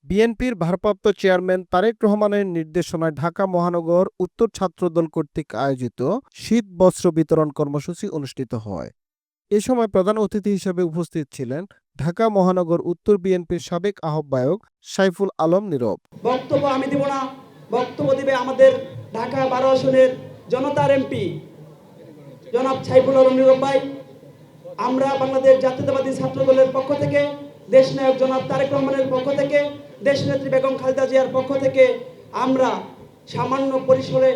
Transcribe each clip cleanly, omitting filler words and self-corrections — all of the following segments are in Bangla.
বিএনপির ভারপ্রাপ্ত চেয়ারম্যান তারেক রহমানের নির্দেশনায় ঢাকা মহানগর উত্তর ছাত্রদল কর্তৃক আয়োজিত শীত বস্ত্র বিতরণ কর্মসূচি অনুষ্ঠিত হয়। এ সময় প্রধান অতিথি হিসেবে উপস্থিত ছিলেন ঢাকা মহানগর উত্তর বিএনপির সাবেক আহ্বায়ক সাইফুল আলম নীরব। বক্তব্য আমি দিব না, বক্তব্য দিবে আমাদের ঢাকা 12 আসনের জনতার এমপি জনাব সাইফুল আলম নীরব ভাই। আমরা বাংলাদেশ জাতীয়তাবাদী ছাত্র দলের পক্ষ থেকে, দেশনায়ক জনাব তারেক রহমানের পক্ষ থেকে, দেশনেত্রী বেগম খালেদা জিয়ার পক্ষ থেকে আমরা সামান্য পরিসরে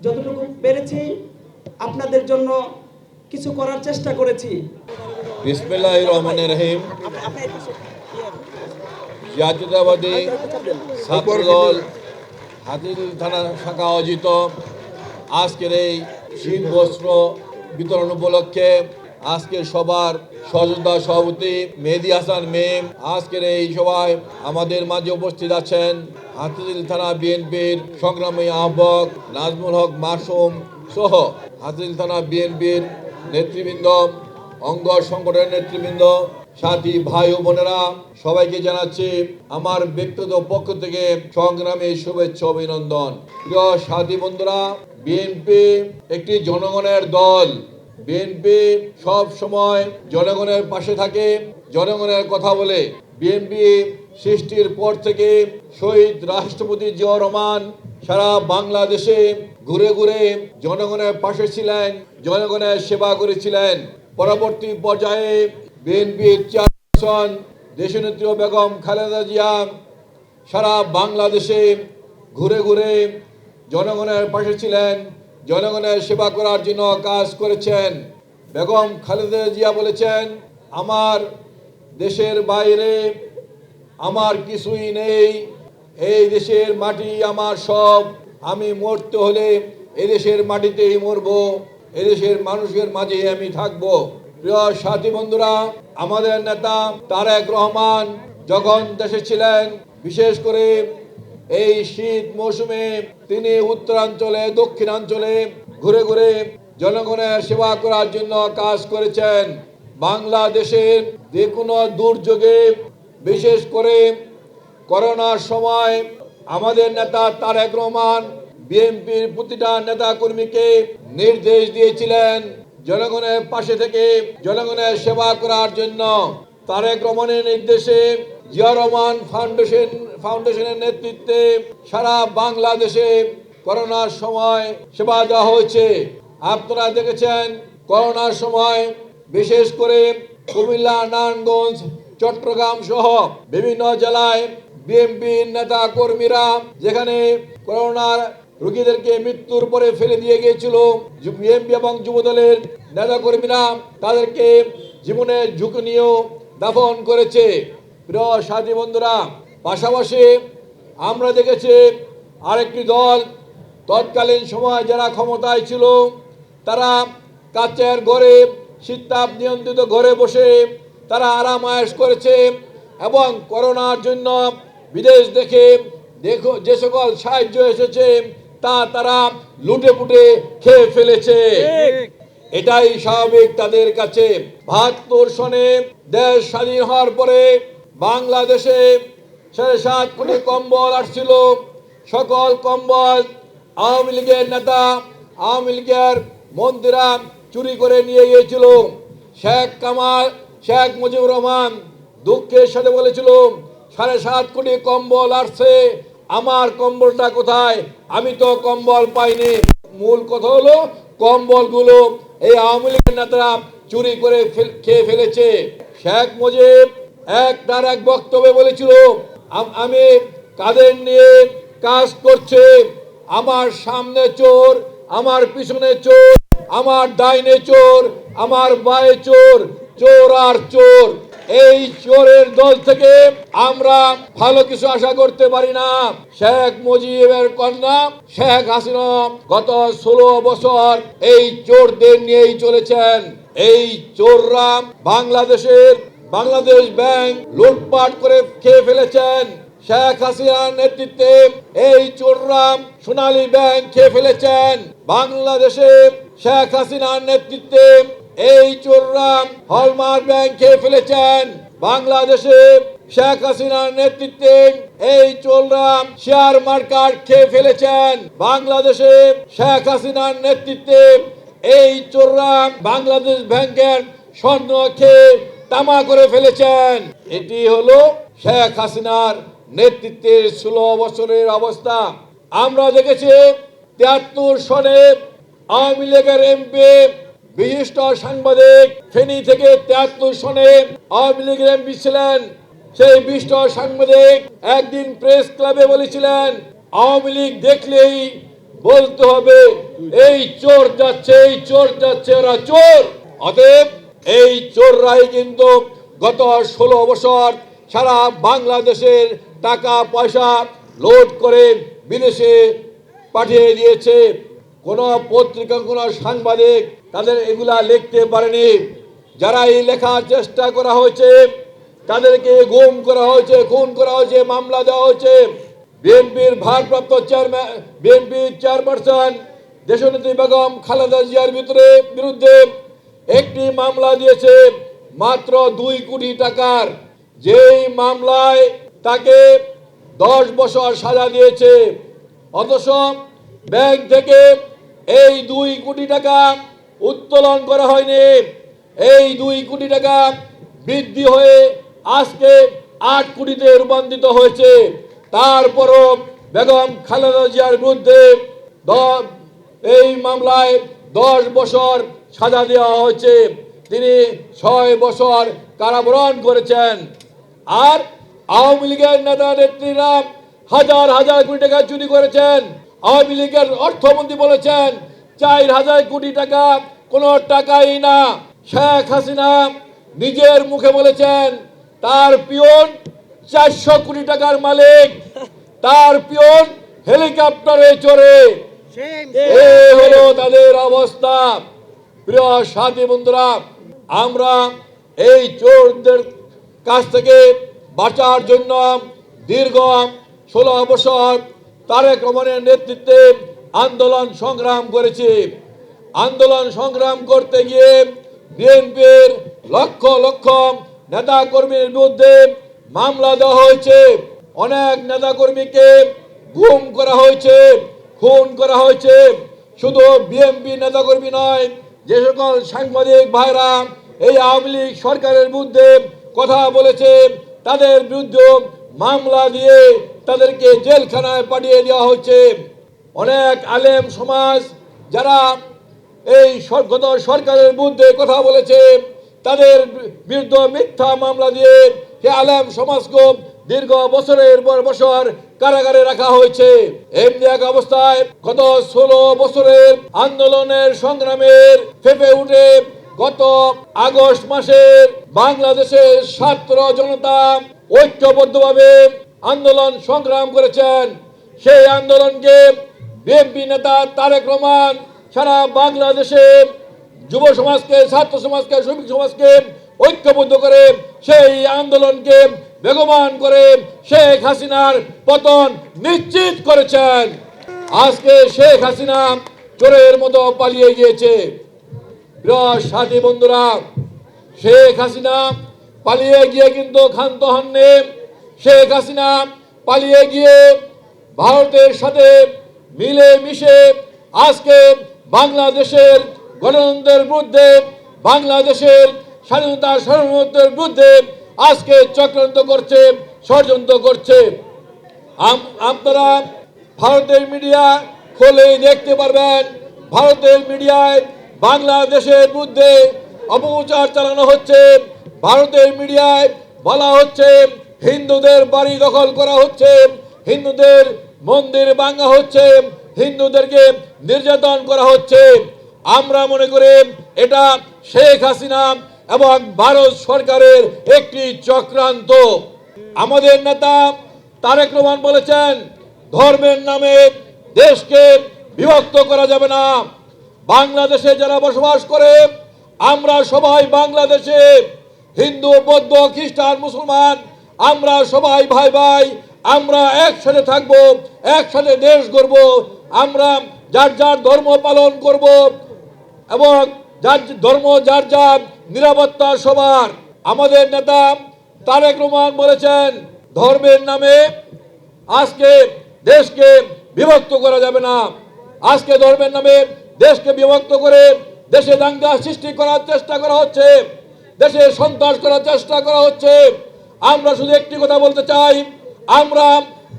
যতটুকু পেরেছি আপনাদের জন্য কিছু করার চেষ্টা করেছি। বিসমিল্লাহির রহমানির রহিম। জাতীয়তাবাদী ছাত্রদল হাতিঝিল থানা শাখা আয়োজিত আজকের এই শীত বস্ত্র বিতরণ উপলক্ষে আজকের সবার সহযোদ্ধা সভাপতি মেহেদী হাসান মেম আজকের এই সভায় আমাদের মাঝে উপস্থিত আছেন। হাতিঝিল থানা বিএনপির সংগ্রামী আহ্বায়ক নাজমুল হক মাসুম সহ হাতিঝিল থানা বিএনপির নেতৃবৃন্দ, অঙ্গ সংগঠনের নেতৃবৃন্দ, সাথী ভাই ও বোনেরা, সবাইকে জানাচ্ছি আমার ব্যক্তিগত পক্ষ থেকে সংগ্রামী শুভেচ্ছা অভিনন্দন। প্রিয় সাথী বন্ধুরা, বিএনপি একটি জনগণের দল। বিএনপি সব সময় জনগণের পাশে থাকে, জনগণের কথা বলে। বিএনপি সৃষ্টির পর থেকে শহীদ রাষ্ট্রপতি জিয়াউর রহমান সারা বাংলাদেশে ঘুরে ঘুরে জনগণের পাশে ছিলেন, জনগণের সেবা করেছিলেন। পরবর্তী পর্যায়ে বিএনপির চেয়ারপারসন দেশনেত্রী বেগম খালেদা জিয়া সারা বাংলাদেশে ঘুরে ঘুরে জনগণের পাশে ছিলেন, জনগণের সেবা করার জন্য কাজ করেছেন। বেগম খালেদা জিয়া বলেছেন, আমার দেশের বাইরে আমার কিছুই নেই, এই দেশের মাটি আমার সব। আমি মরতে হলে এদেশের মাটিতেই মরব, এদেশের মানুষের মাঝে আমি থাকব। প্রিয় সাথী বন্ধুরা, আমাদের নেতা তারেক রহমান যখন দেশে ছিলেন, বিশেষ করে এই শীত মৌসুমে তিনি উত্তরাঞ্চলে দক্ষিণাঞ্চলে ঘুরে ঘুরে জনগণের সেবা করার জন্য কাজ করেছেন। বাংলাদেশের যে কোনো দুর্যোগে, বিশেষ করে করোনার সময় আমাদের নেতা তারেক রহমান বিএনপির প্রতিটা নেতা কর্মীকে নির্দেশ দিয়েছিলেন জনগণের পাশে থেকে জনগণের সেবা করার জন্য। তারেক রহমানের নির্দেশে জিয়া রহমান ফাউন্ডেশনের নেতৃত্বে সারা বাংলাদেশে করোনার সময় সেবা দেওয়া হয়েছে। আপনারা দেখেছেন করোনার সময় বিশেষ করে কুমিল্লা, নারায়ণগঞ্জ, চট্টগ্রাম সহ বিভিন্ন জেলায় বিএনপির নেতা কর্মীরা যেখানে করোনার রোগীদেরকে মৃত্যুর পরে ফেলে দিয়ে গিয়েছিল, বিএনপি এবং যুবদলের নেতা কর্মীরা তাদেরকে জীবনের ঝুঁকি নিয়েও দাফন করেছে। প্রিয় সাথী বন্ধুরা, পাশাপাশি আমরা দেখেছি আরেকটি দল তৎকালীন সময় যারা ক্ষমতায় ছিল তারা কাচের ঘরে, শীতাপ নিয়ন্ত্রিত ঘরে বসে তারা আরাম আয়েশ করেছে এবং করোনার জন্য বিদেশ দেখে যে সকল সাহায্য এসেছে তা তারা লুটে পুটে খেয়ে ফেলেছে। এটাই স্বাভাবিক তাদের কাছে। ৭২ সনে দেশ স্বাধীন হওয়ার পরে বাংলাদেশে ৭.৫ কোটি কম্বল আসছিল। সকল কম্বল আওয়ামী লীগের নেতা, আওয়ামী লীগের মন্ত্রীরা চুরি করে নিয়ে গিয়েছিল। শেখ মুজিবুর রহমান দুঃখের সাথে বলেছিল, ৭.৫ কোটি কম্বল আসছে, আমার কম্বলটা কোথায়? আমি তো কম্বল পাইনি। মূল কথা হলো কম্বলগুলো এই আওয়ামী লীগের নেতারা চুরি করে খেয়ে ফেলেছে। শেখ মুজিব তার এক বক্তব্যে বলেছিল, আমি কাদের নিয়ে কাজ করছে? আমার সামনে চোর, আমার পিছনে চোর, আমার ডাইনে চোর, আমার বায়ে চোর, চোর আর চোর। এই চোরের দল থেকে আমরা ভালো কিছু আশা করতে পারি না। শেখ মুজিবের কন্যা শেখ হাসিনা গত 16 বছর এই চোরদের নিয়েই চলেছেন। এই চোররা বাংলাদেশ ব্যাংক লুটপাট করে খেয়ে ফেলেছেন। শেখ হাসিনার নেতৃত্বে এই চোররা সোনালী ব্যাংক খেয়ে ফেলেছেন। বাংলাদেশে শেখ হাসিনার নেতৃত্বে এই চোররা হলমার্ক ব্যাংক খেয়ে ফেলেছেন। বাংলাদেশে শেখ হাসিনার নেতৃত্বে এই চোররা শেয়ার মার্কেট খেয়ে ফেলেছেন। বাংলাদেশে শেখ হাসিনার নেতৃত্বে এই চোররা বাংলাদেশ ব্যাংকের স্বর্ণ খেয়ে তামা করে ফেলেছেন। এটি হলো শেখ হাসিনার নেতৃত্বের 16 বছরের অবস্থা। আমরা দেখেছি 73 সনে আওয়ামী লীগের এমপি বিশিষ্ট সাংবাদিক ফেনী থেকে 73 সনে আওয়ামী লীগের এমপি ছিলেন। সেই বিশিষ্ট সাংবাদিক একদিন প্রেস ক্লাবে বলেছিলেন, আওয়ামী লীগ দেখলেই বলতে হবে এই চোর যাচ্ছে, এই চোর যাচ্ছে, ওরা চোর। অতএব এই চোররাই কিন্তু গত 16 বছর সারা বাংলাদেশের টাকা পয়সা লোড করে বিদেশে পাঠিয়ে দিয়েছে। কোন পত্রিকা, কোন সাংবাদিক তাদের এগুলা লিখতে পারেনি। যারা এই লেখার চেষ্টা করা হয়েছে তাদেরকে গুম করা হয়েছে, খুন করা হয়েছে, মামলা দেওয়া হয়েছে। বিএনপির ভারপ্রাপ্ত চেয়ারম্যান, বিএনপির চেয়ারপারসন দেশনেত্রী বেগম খালেদা জিয়ার বিরুদ্ধে একটি মামলা দিয়েছে মাত্র 2 কোটি টাকার। যেই মামলায় তাকে 10 বছর সাজা দিয়েছে। অথচ ব্যাংক থেকে এই 2 কোটি টাকা উত্তোলন করা হয়নি। এই 2 কোটি টাকা বৃদ্ধি হয়ে আজকে 8 কোটিতে রূপান্তরিত হয়েছে। তারপরও বেগম খালেদা জিয়ার বিরুদ্ধে এই মামলায় 10 বছর সাজা দেওয়া হয়েছে। তিনি 6 বছর কারাবরণ করেছেন। আর আওয়ামী লীগের নেতা নেত্রীরা হাজার হাজার কোটি টাকা চুরি করেছেন। আওয়ামী লীগের অর্থমন্ত্রী বলেছেন 4000 কোটি টাকা কোনো টাকাই না। শেখ হাসিনা নিজের মুখে বলেছেন তার পিয়ন 400 কোটি টাকার মালিক, তার পিয়ন হেলিকপ্টারে চড়ে। এই হলো তাদের অবস্থা। প্রিয় সাথী বন্ধুরা, আমরা এই চোরদের কাছ থেকে বাঁচার জন্য দীর্ঘ 16 বছর তারেক রহমানের নেতৃত্বে আন্দোলন সংগ্রাম করেছি। আন্দোলন সংগ্রাম করতে গিয়ে বিএনপির লক্ষ লক্ষ নেতা কর্মীর বিরুদ্ধে মামলা দেওয়া হয়েছে। অনেক নেতা কর্মীকে গুম করা হয়েছে, খুন করা হয়েছে। শুধু বিএনপি নেতা কর্মী নয়, যে সকল সাংবাদিক ভাইরা এই আওয়ামী লীগ সরকারের বিরুদ্ধে কথা বলেছে তাদের বিরুদ্ধে মামলা দিয়ে তাদেরকে জেলখানায় পাঠিয়ে দেওয়া হচ্ছে। অনেক আলেম সমাজ যারা এই গত সরকারের বিরুদ্ধে কথা বলেছে তাদের বিরুদ্ধে মিথ্যা মামলা দিয়ে সে আলেম সমাজকে দীর্ঘ বছরের পর বছর কারাগারে রাখা হয়েছে। এমনি এক অবস্থায় গত 16 বছরের আন্দোলনের সংগ্রামের ফেপে উঠে গত আগস্ট মাসের বাংলাদেশের ছাত্র জনতা ঐক্যবদ্ধভাবে আন্দোলন সংগ্রাম করেছেন। সেই আন্দোলনকে বিএনপি নেতা তারেক রহমান সারা বাংলাদেশে যুব সমাজকে, ছাত্র সমাজকে, শ্রমিক সমাজকে ঐক্যবদ্ধ করে সেই আন্দোলনকে বেগবান করে শেখ হাসিনার পতন নিশ্চিত করেছেন। আজকে শেখ হাসিনা চোরের মতো পালিয়ে গিয়েছে। প্রিয় সাথী বন্ধুরা, শেখ হাসিনা পালিয়ে গিয়ে কিন্তু ক্ষান্ত হননি। শেখ হাসিনা পালিয়ে গিয়ে ভারতের সাথে মিলে মিশে আজকে বাংলাদেশের গণতন্ত্রের বিরুদ্ধে, বাংলাদেশের স্বাধীনতা সার্বভৌমত্বের বিরুদ্ধে আজকে চক্রান্ত করছে, ষড়যন্ত্র করছে। আপনারা ভারতের মিডিয়া খুলেই দেখতে পারবেন, ভারতের মিডিয়ায় বাংলাদেশের বিরুদ্ধে অপপ্রচার চালানো হচ্ছে। ভারতের মিডিয়ায় বলা হচ্ছে হিন্দুদের বাড়ি দখল করা হচ্ছে, হিন্দুদের মন্দির ভাঙা হচ্ছে, হিন্দুদেরকে নির্যাতন করা হচ্ছে। আমরা মনে করি এটা শেখ হাসিনা এবং ভারত সরকারের একটি চক্রান্ত। আমাদের নেতা তারেক রহমান বলেছেন ধর্মের নামে দেশকে বিভক্ত করা যাবে না। বাংলাদেশে যারা বসবাস করে আমরা সবাই বাংলাদেশে, হিন্দু, বৌদ্ধ, খ্রিস্টান, মুসলমান, আমরা সবাই ভাই ভাই। আমরা একসাথে থাকবো, একসাথে দেশ গড়ব। আমরা যার যার ধর্ম পালন করব এবং যার ধর্ম, যার যার নিরাপত্তা সবার। আমাদের নেতা তারেক রহমান বলেছেন, ধর্মের নামে আজকে দেশকে বিভক্ত করা যাবে না। আজকে ধর্মের নামে দেশকে বিভক্ত করে দেশে দাঙ্গা সৃষ্টি করার চেষ্টা করা হচ্ছে, দেশে সন্ত্রাস করার চেষ্টা করা হচ্ছে। আমরা শুধু একটি কথা বলতে চাই, আমরা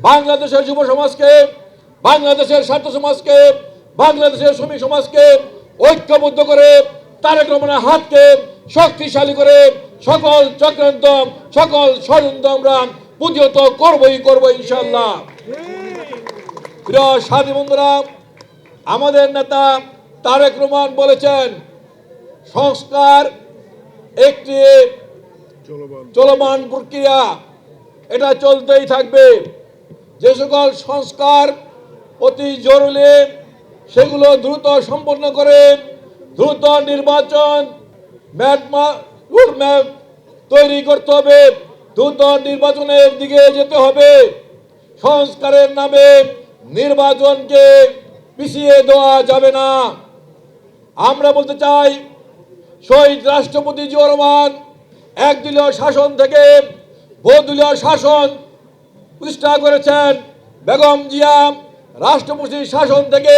বাংলাদেশের যুব সমাজকে, বাংলাদেশের ছাত্র সমাজকে, বাংলাদেশের শ্রমিক সমাজকে ঐক্যবদ্ধ করে তারেক রহমানের হাতকে শক্তিশালী করে সকল চক্রান্ত, সকল ষড়যন্ত্র আমরা প্রতিহত করবো ইনশাআল্লাহ। প্রিয় সাথী বন্ধুরা, আমাদের নেতা তারেক রহমান বলেছেন, সংস্কার একটি চলমান প্রক্রিয়া, এটা চলতেই থাকবে। যে সকল সংস্কার অতি জরুরি সেগুলো দ্রুত সম্পন্ন করে দ্রুত নির্বাচন রোডম্যাপ তৈরি করতে হবে, দ্রুত নির্বাচনের দিকে যেতে হবে। সংস্কারের নামে নির্বাচনকে পিছিয়ে দেওয়া যাবে না। আমরা বলতে চাই, শহীদ রাষ্ট্রপতি জিয়াউর রহমান একদলীয় শাসন থেকে বহুদলীয় শাসন প্রতিষ্ঠা করেছেন। বেগম জিয়া রাষ্ট্রপতির শাসন থেকে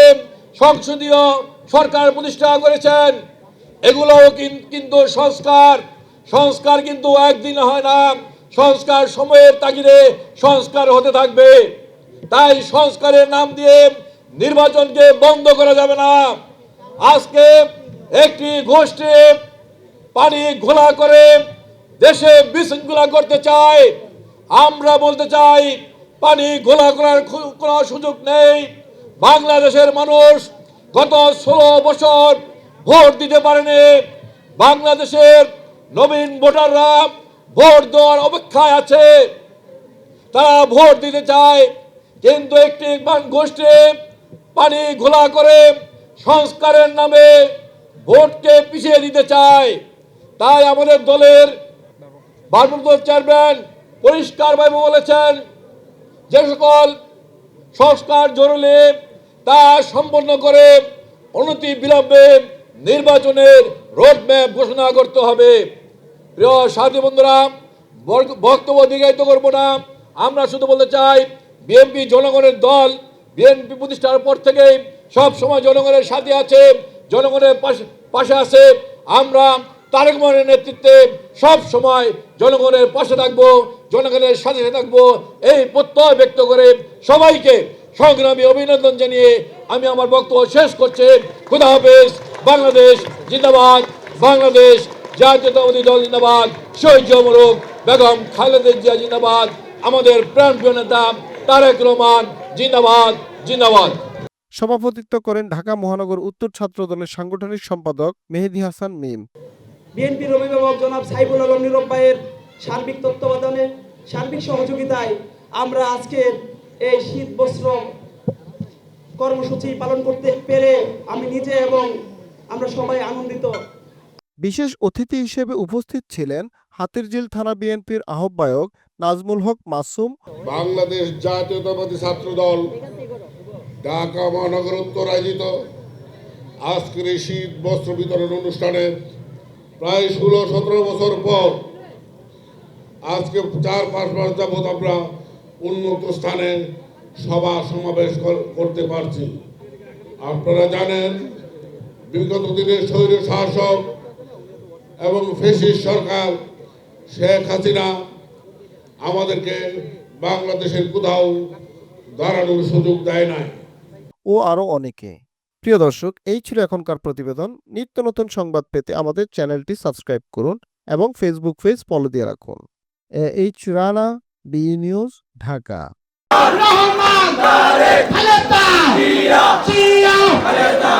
সংসদীয় সরকার প্রতিষ্ঠা করেছেন। এগুলোও কিন্তু সংস্কার কিন্তু একদিন হয় না, সংস্কার সময়ের তাগিদে সংস্কার হতে থাকবে। তাই সংস্কারের নাম দিয়ে নির্বাচনকে বন্ধ করা যাবে না। আজকে একটি গোষ্ঠী পানি ঘোলা করে দেশে বিশৃঙ্খলা করতে চায়। আমরা বলতে চাই, পানি ঘোলা করার কোনো সুযোগ নেই। বাংলাদেশের মানুষ গত 16 বছর ভোট দিতে পারেনি। বাংলাদেশের নবীন ভোটাররা ভোট দেওয়ার অপেক্ষায় আছে, তারা ভোট দিতে চায়, কিন্তু একটি গোষ্ঠী পানি ঘোলা করে সংস্কারের নামে ভোটকে পিছিয়ে দিতে চায়। তাই আমাদের দলের ভারপ্রাপ্ত চেয়ারম্যান পরিষ্কারভাবে বলেছেন, যে সকল সংস্কার জরুরি তা সম্পন্ন করে অনতি বিলম্বে নির্বাচনের রোডম্যাপ ঘোষণা করতে হবে। প্রিয় সাথী বন্ধুরা, বক্তব্য দীর্ঘায়িত করব না। আমরা শুধু বলতে চাই, বিএনপি জনগণের দল। বিএনপি প্রতিষ্ঠার পর থেকে সব সময় জনগণের সাথে আছে, জনগণের পাশে আছে। আমরা তারেক রহমানের নেতৃত্বে সব সময় জনগণের পাশে থাকবো, জনগণের সাথে থাকবো, এই প্রত্যয় ব্যক্ত করে সবাইকে সংগ্রামী অভিনন্দন জানিয়ে আমি আমার বক্তব্য শেষ করছি। খুদা হাফেজ। বাংলাদেশ জিন্দাবাদ, বাংলাদেশ জাতীয়তাবাদী দল জিন্দাবাদ, শহীদ জমরুক বেগম খালেদা জিয়া জিন্দাবাদ, আমাদের প্রাণপ্রিয় নেতা তারেক রহমান জিন্দাবাদ জিন্দাবাদ। সভাপতিত্ব করেন ঢাকা মহানগর উত্তর ছাত্র দলের সাংগঠনিক সম্পাদক মেহেদী হাসান মিম। বিএনপির অভিভাবক জনাব সাইফুল আলম নীরব ভাইয়ের সার্বিক তত্ত্বাবধানে, সার্বিক সহযোগিতায় আমরা আজকের এই শীত বস্ত্র কর্মসূচি পালন করতে পেরে আমি নিজে এবং আমরা সবাই আনন্দিত। বিশেষ অতিথি হিসেবে উপস্থিত ছিলেন হাতিরঝিল থানা বিএনপির আহ্বায়ক নাজমুল হক মাসুম, বাংলাদেশ জাতীয়তাবাদী ছাত্র দল ঢাকা মহানগর উত্তর আয়োজিত আজকের এই শীত বস্ত্র বিতরণ অনুষ্ঠানে প্রায় 16-17 বছর পর আজকে 4-5 মাস যাবৎ আমরা উন্নত স্থানে সভা সমাবেশ করতে পারছি। আপনারা জানেন, বিগত দিনে স্বৈর শাসক এবং ফ্যাসিস্ট সরকার শেখ হাসিনা আমাদেরকে বাংলাদেশের কোথাও দাঁড়ানোর সুযোগ দেয় নাই। ও আরো অনেকে। প্রিয় দর্শক, এই ছিল এখনকার প্রতিবেদন। নিত্য নতুন সংবাদ পেতে আমাদের চ্যানেলটি সাবস্ক্রাইব করুন এবং ফেসবুক পেজ ফলো দিয়ে রাখুন। H Rana, B news, Dhaka. Rahman Khaleda Zia Khaleda